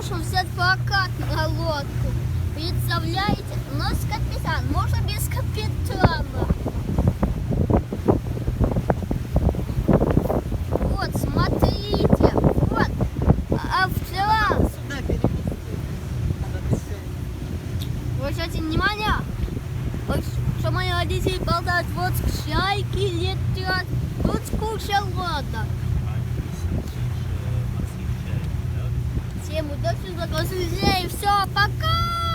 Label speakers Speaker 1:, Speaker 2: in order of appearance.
Speaker 1: можем взять прокат на лодку. Представляете, у нас капитан, можно без капитана. Вот, смотрите, вот, автор. Обращайте внимание, вот, что мои родители болтают, вот чайки летят, тут куча лодок. Всем удачи, друзья, и все, пока!